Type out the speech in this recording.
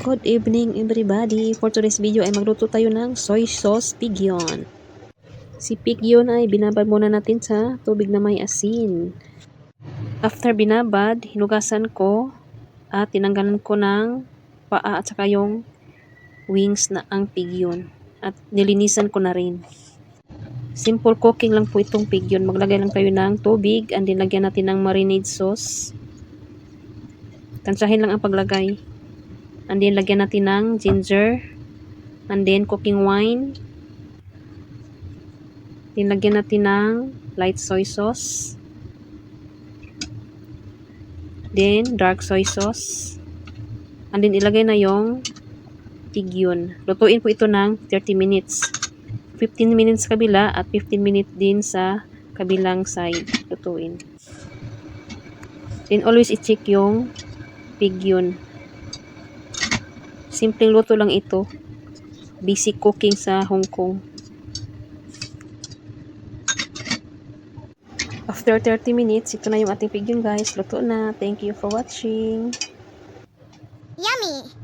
Good evening everybody. For today's video ay magluto tayo ng soy sauce pigyon. Si pigyon ay binabad muna natin sa tubig na may asin. After binabad, hinugasan ko at tinanggalan ko ng paa at saka yung wings na ang pigyon. At nilinisan ko na rin. Simple cooking lang po itong pigyon. Maglagay lang tayo ng tubig and then lagyan natin ng marinade sauce. Tansyahin lang ang paglagay. And then, lagyan natin ng ginger. And then, cooking wine. Then, lagyan natin ng light soy sauce. Then, dark soy sauce. And then, ilagay na yung pigyon. Lutuin po ito ng 30 minutes. 15 minutes sa kabila at 15 minutes din sa kabilang side. Lutuin. Then, always i-check yung pigyon. Simpleng luto lang ito. Basic cooking sa Hong Kong. After 30 minutes, ito na yung ating pigyon guys. Luto na. Thank you for watching. Yummy!